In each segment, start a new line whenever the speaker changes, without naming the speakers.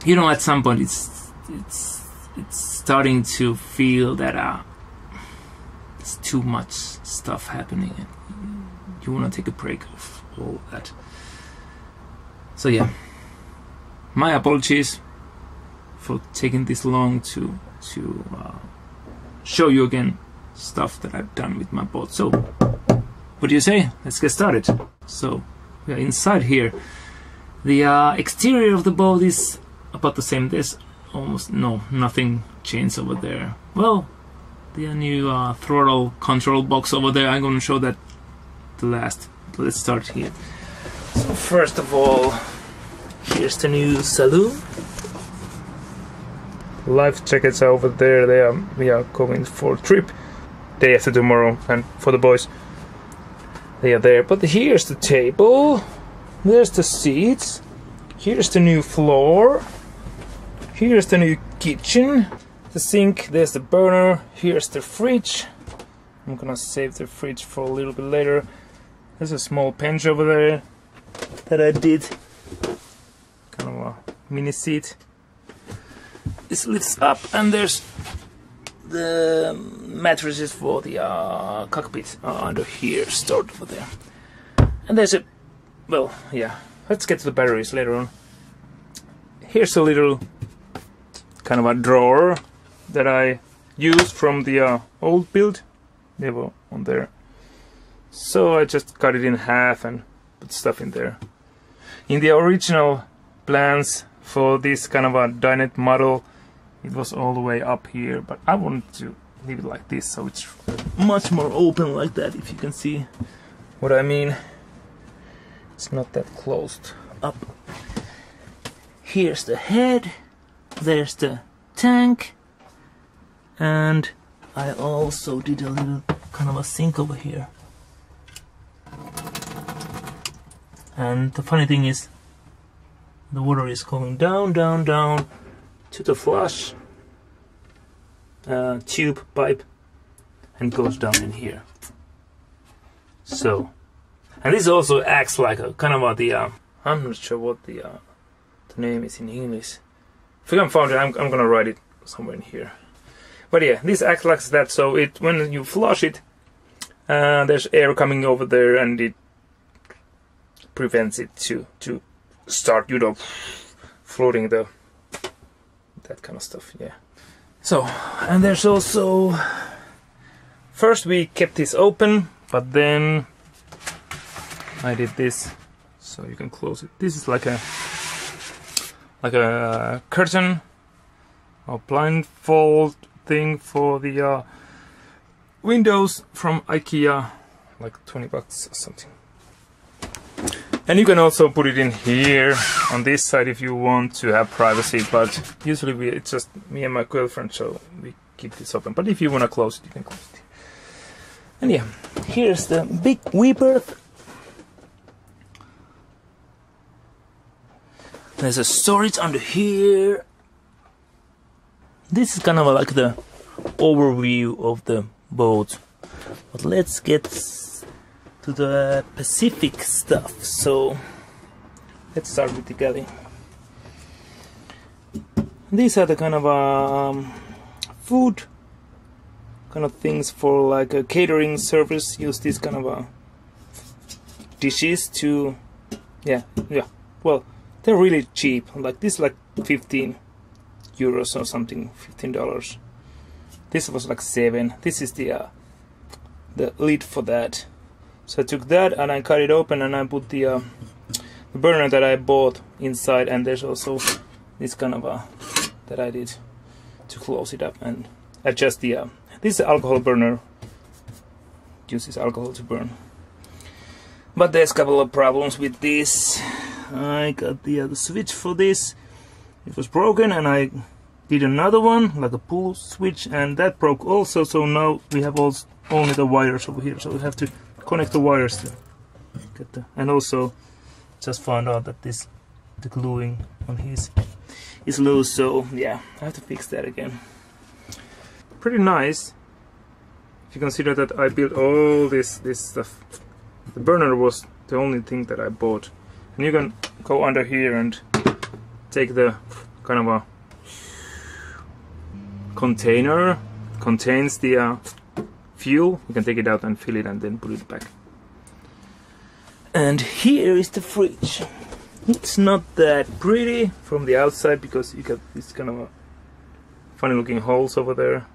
you know, at some point it's starting to feel that it's too much stuff happening and you want to take a break of all that. So yeah, my apologies for taking this long to show you again stuff that I've done with my boat. So what do you say? Let's get started. So we are inside here. The exterior of the boat is about the same. There's almost nothing changed over there. Well, the new throttle control box over there, I'm going to show that the last. Let's start here. So first of all, here's the new saloon. Life jackets are over there. We are going for a trip day after tomorrow, and for the boys, they are there. But here's the table. There's the seats. Here's the new floor. Here's the new kitchen. The sink. There's the burner. Here's the fridge. I'm gonna save the fridge for a little bit later. There's a small bench over there that I did. Kind of a mini seat. This lifts up, and there's the mattresses for the cockpit under here, stored over there. And there's a, well, yeah, let's get to the batteries later on. Here's a little kind of a drawer that I used from the old build. They were on there. So I just cut it in half and put stuff in there. In the original plans for this kind of a Dinette model, it was all the way up here, but I wanted to leave it like this, so it's much more open like that, if you can see what I mean. It's not that closed up. Here's the head, there's the tank, and I also did a little kind of a sink over here. And the funny thing is, the water is going down, down, down to the flush tube pipe and goes down in here. So, and this also acts like a kind of I'm not sure what the name is in English. If I can find it, I'm gonna write it somewhere in here. But yeah, this acts like that. So when you flush it, there's air coming over there, and it prevents it to start, you know, floating that kind of stuff. Yeah. So, and there's also, first we kept this open, but then I did this so you can close it. This is like a curtain or blindfold thing for the windows from IKEA, like 20 bucks or something. And you can also put it in here on this side if you want to have privacy, but usually it's just me and my girlfriend, so we keep this open. But if you want to close it, you can close it. And yeah, here's the big rebirth. There's a storage under here. This is kind of like the overview of the boat. But let's get to the Pacific stuff. So let's start with the galley. These are the kind of food kind of things for like a catering service. Use these kind of dishes to well, they're really cheap. Like this, like 15 euros or something, $15. This was like 7. This is the lid for that. So I took that and I cut it open and I put the burner that I bought inside, and there's also this kind of that I did to close it up and adjust the this is an alcohol burner, uses alcohol to burn. But there's a couple of problems with this. I got the switch for this, it was broken, and I did another one like a pull switch, and that broke also. So now we have only the wires over here, so we have to connect the wires to get the, and also just found out that the gluing on his is loose, so yeah, I have to fix that again. Pretty nice if you consider that I built all this stuff. The burner was the only thing that I bought, and you can go under here and take the kind of a container, contains the fuel. You can take it out and fill it and then put it back. And here is the fridge. It's not that pretty from the outside because you got this kind of a funny looking holes over there.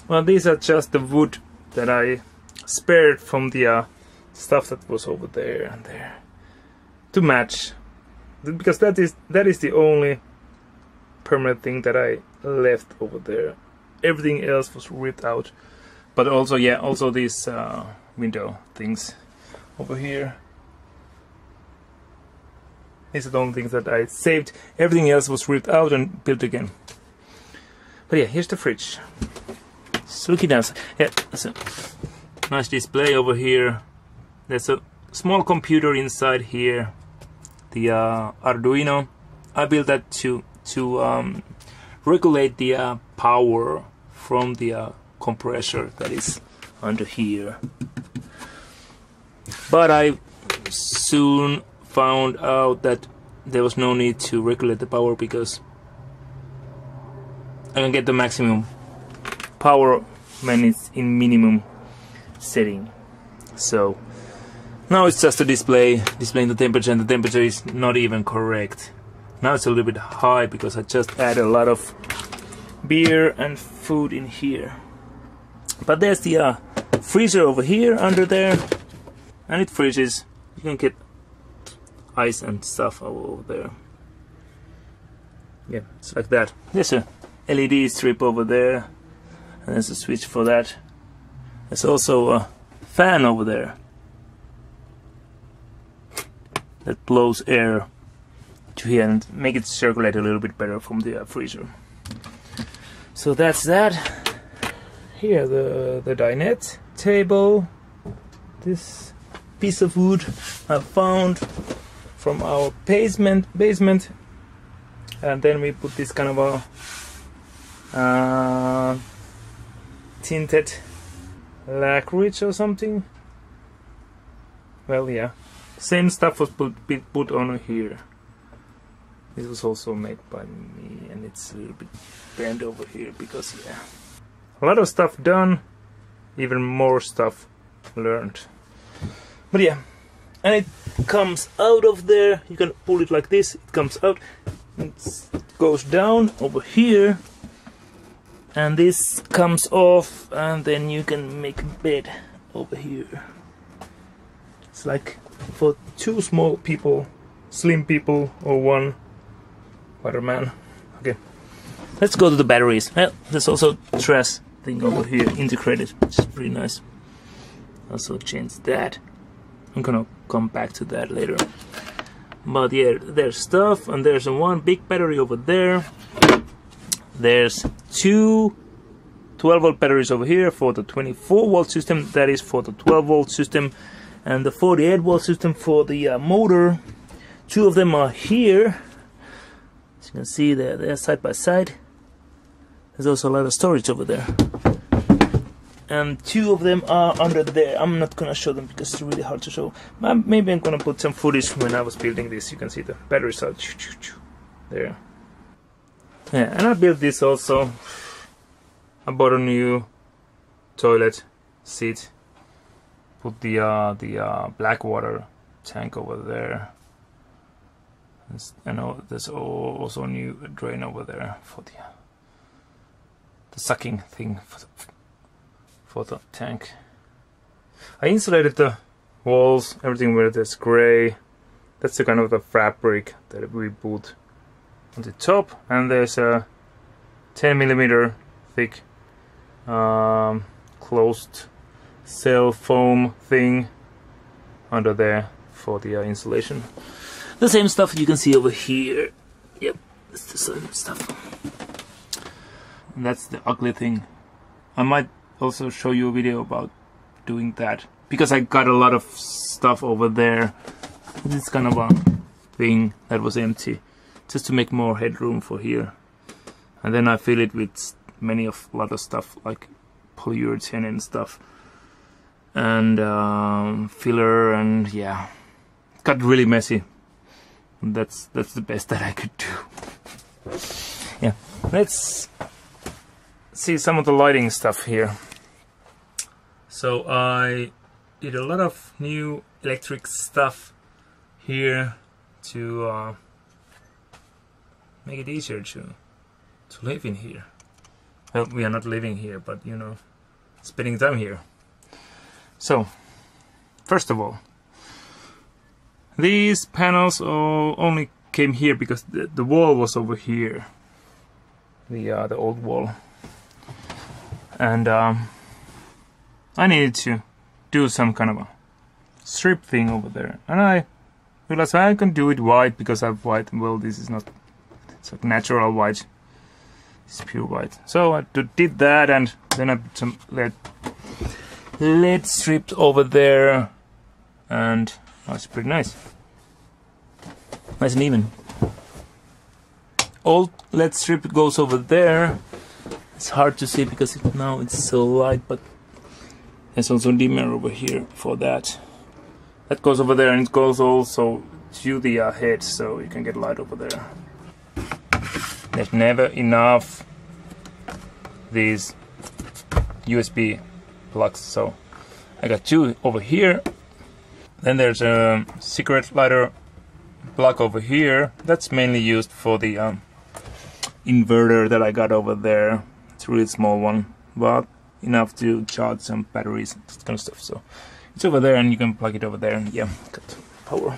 Well, these are just the wood that I spared from the stuff that was over there and there to match, because that is the only permanent thing that I left over there. Everything else was ripped out. But also, yeah, also these window things over here. These are the only things that I saved. Everything else was ripped out and built again. But yeah, here's the fridge. So look it down. Yeah, that's a nice display over here. There's a small computer inside here. The Arduino. I built that to regulate the power from the compressor that is under here. But I soon found out that there was no need to regulate the power because I can get the maximum power when it's in minimum setting. So now it's just a displaying the temperature, and the temperature is not even correct. Now it's a little bit high because I just added a lot of beer and food in here. But there's the freezer over here under there, and it freezes. You can get ice and stuff over there. Yeah, it's like that. There's a LED strip over there, and there's a switch for that. There's also a fan over there that blows air to here and make it circulate a little bit better from the freezer. So that's that. Here the dinette table. This piece of wood I found from our basement, and then we put this kind of a tinted lacquer or something. Well, yeah, same stuff was put on here. This was also made by me, and it's a little bit bent over here because, yeah, a lot of stuff done, even more stuff learned. But yeah, and it comes out of there. You can pull it like this. It comes out. It goes down over here, and this comes off, and then you can make a bed over here. It's like for two small people, slim people, or one waterman. Okay, let's go to the batteries. Well, there's also trash thing over here integrated, which is pretty nice. Also change that. I'm gonna come back to that later. But yeah, there's stuff, and there's one big battery over there. There's two 12-volt batteries over here for the 24-volt system. That is for the 12-volt system, and the 48-volt system for the motor. Two of them are here. As you can see, they're side by side. There's also a lot of storage over there. And two of them are under there. I'm not gonna show them because it's really hard to show. Maybe I'm gonna put some footage when I was building this. You can see the batteries are there. Yeah, and I built this also. I bought a new toilet seat. Put the black water tank over there. And there's also a new drain over there for the sucking thing for the tank. I insulated the walls, everything where there's gray. That's the kind of the fabric that we put on the top, and there's a 10mm thick closed cell foam thing under there for the insulation. The same stuff you can see over here. Yep, it's the same stuff. And that's the ugly thing. I might also show you a video about doing that, because I got a lot of stuff over there. This kind of a thing that was empty, just to make more headroom for here. And then I fill it with a lot of stuff like polyurethane and stuff, and filler, and yeah, it got really messy. That's the best that I could do. yeah, let's see some of the lighting stuff here. So I did a lot of new electric stuff here to make it easier to live in here. Well, we are not living here, but you know, spending time here. So, first of all, these panels only came here because the wall was over here, the old wall, and I needed to do some kind of a strip thing over there, and I realized I can do it white because I have white. Well, this is not, it's like natural white. It's pure white. So I did that, and then I put some LED strips over there, and that's pretty nice. Nice and even. Old LED strip goes over there. It's hard to see because now it's so light, but there's also a dimmer over here for that. That goes over there, and it goes also to the head, so you can get light over there. There's never enough these USB plugs, so I got two over here. Then there's a cigarette lighter plug over here. That's mainly used for the inverter that I got over there. It's a really small one, but enough to charge some batteries and that kind of stuff. So it's over there, and you can plug it over there, and yeah, got power.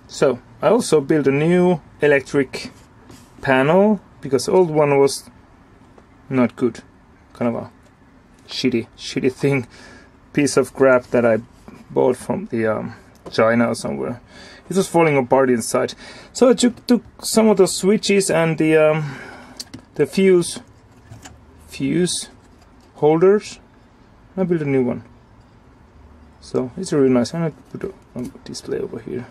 So I also built a new electric panel because the old one was not good, kind of a shitty thing, piece of crap that I bought from the China or somewhere. It was falling apart inside. So I took some of the switches and the fuse holders. I built a new one. So it's really nice, and I put a display over here.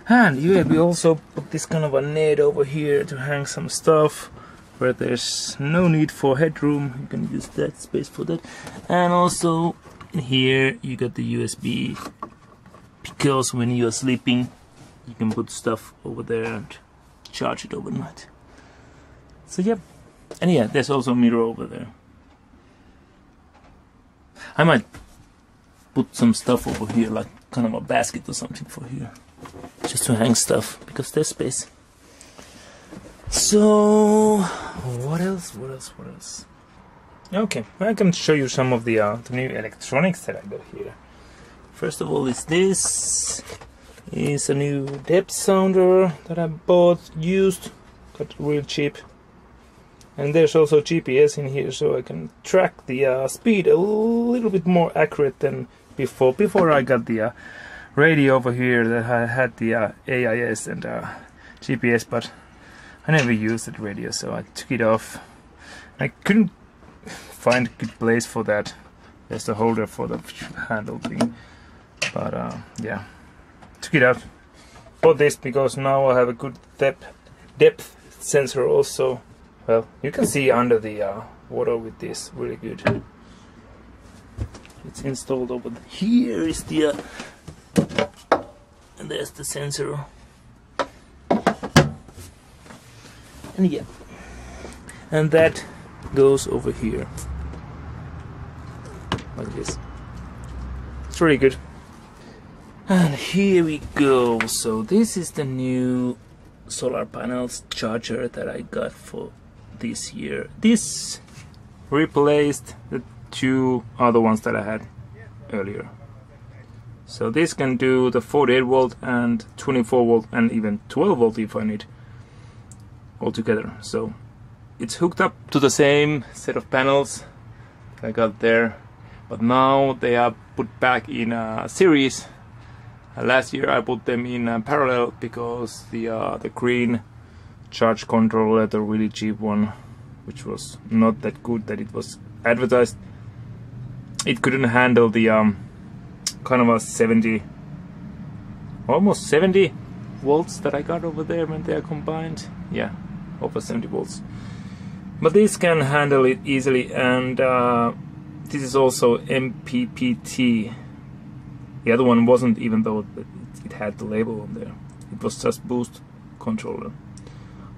And yeah, we also put this kind of a net over here to hang some stuff where there's no need for headroom. You can use that space for that. And also in here you got the USB, because when you are sleeping you can put stuff over there and charge it overnight. So yeah, and yeah, there's also a mirror over there. I might put some stuff over here, like kind of a basket or something for here, just to hang stuff, because there's space. So what else? Okay, I can show you some of the new electronics that I got here. First of all, this is a new depth sounder that I bought used, got real cheap. And there's also GPS in here, so I can track the speed a little bit more accurate than before. Before I got the radio over here that I had the AIS and GPS, but I never used that radio, so I took it off. I couldn't find a good place for that. There's the holder for the handle thing, but yeah, took it out. Bought this because now I have a good depth sensor also. Well, you can see under the water with this really good. It's installed over here. Is the and there's the sensor. And yeah, and that goes over here like this. It's really good. And here we go. So this is the new solar panels charger that I got for this year. This replaced the two other ones that I had earlier. So this can do the 48 volt and 24 volt and even 12 volt if I need altogether. So it's hooked up to the same set of panels that I got there, but now they are put back in a series. Last year I put them in parallel because the green charge controller, the really cheap one, which was not that good that it was advertised, it couldn't handle the kind of a almost 70 volts that I got over there when they are combined. Yeah, over 70 volts. But this can handle it easily, and this is also MPPT. The other one wasn't, even though it had the label on there. It was just boost controller.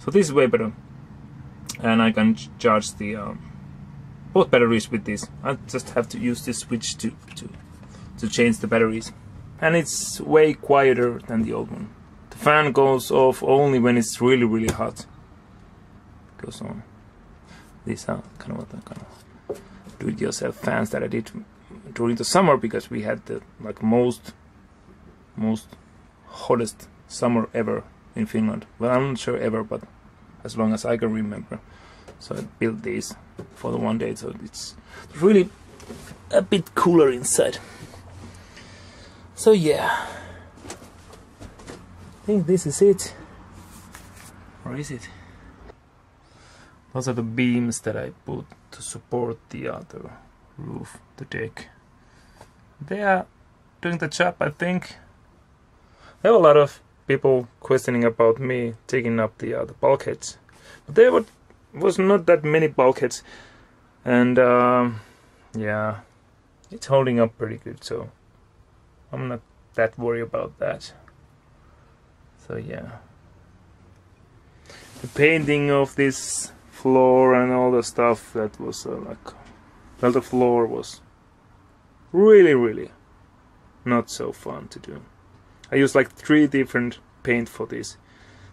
So this is way better. and I can charge the both batteries with this. I just have to use this switch to change the batteries, and it's way quieter than the old one. The fan goes off only when it's really hot. It goes on. These are kind of do-it-yourself fans that I did during the summer, because we had the like most hottest summer ever in Finland. Well, I'm not sure ever, but as long as I can remember. So I built these for the one day, so it's really a bit cooler inside. So yeah, I think this is it. Or is it? Those are the beams that I put to support the other roof, the deck. They are doing the job, I think. There were a lot of people questioning about me taking up the bulkheads, but there was not that many bulkheads, and yeah, it's holding up pretty good, so I'm not that worried about that. So yeah, the painting of this floor and all the stuff, that was well, the floor was really not so fun to do. I used like 3 different paint for this.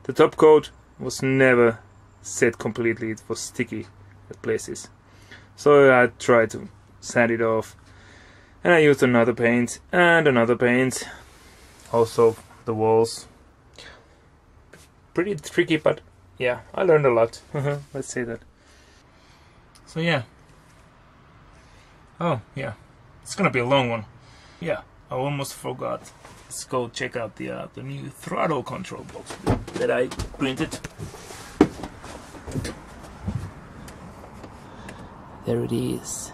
The top coat was never set completely, it was sticky at places. So I tried to sand it off, and I used another paint and another paint. Also the walls. Pretty tricky, but yeah, I learned a lot. Let's say that. So yeah. Oh yeah, it's gonna be a long one. Yeah, I almost forgot. Let's go check out the new throttle control box that I printed. There it is.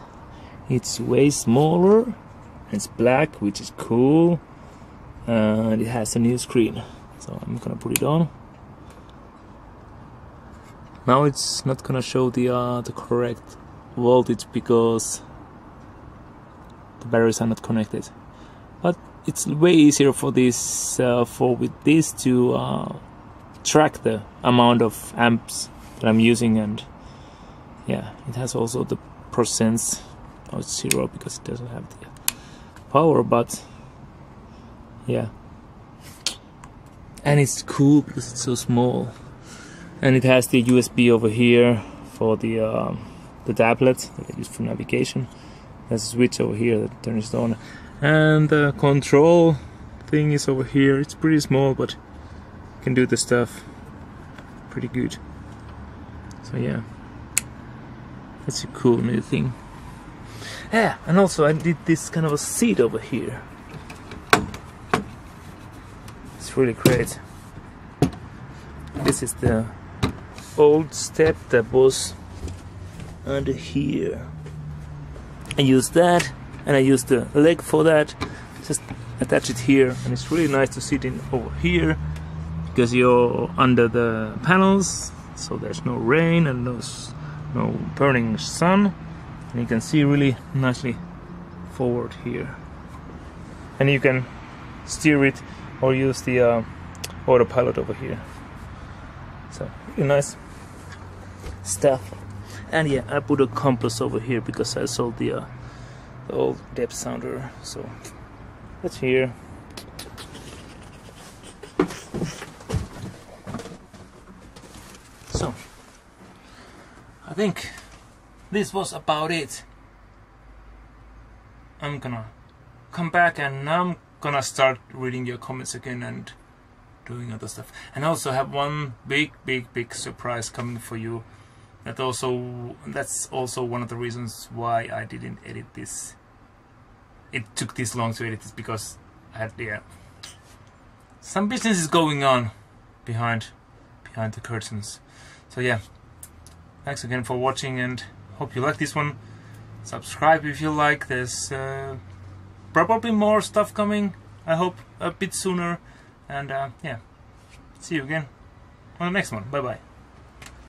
It's way smaller. It's black, which is cool, and it has a new screen. So I'm gonna put it on. Now it's not gonna show the correct voltage because the batteries are not connected. But it's way easier for this with this to track the amount of amps that I'm using, and yeah, it has also the percents. Oh, it's 0 because it doesn't have the power, but yeah, and it's cool because it's so small, and it has the USB over here for the tablet that I use for navigation. There's a switch over here that turns it on, and the control thing is over here. It's pretty small, but you can do the stuff pretty good. So yeah, that's a cool new thing. Yeah, and also I did this kind of a seat over here. It's really great. This is the old step that was under here. I used that, and I used the leg for that. Just attach it here, and it's really nice to sit in over here because you're under the panels, so there's no rain and no burning sun, and you can see really nicely forward here. And you can steer it or use the autopilot over here. So really nice stuff. And yeah, I put a compass over here because I sold the old depth sounder. So that's here. So I think this was about it. I'm gonna come back and I'm gonna start reading your comments again and doing other stuff. And I also have one big surprise coming for you. That's also one of the reasons why I didn't edit this. It took this long to edit this because I had some business is going on behind the curtains. So yeah, thanks again for watching, and hope you like this one. Subscribe if you like. There's probably more stuff coming, I hope a bit sooner, and yeah, see you again on the next one. Bye bye.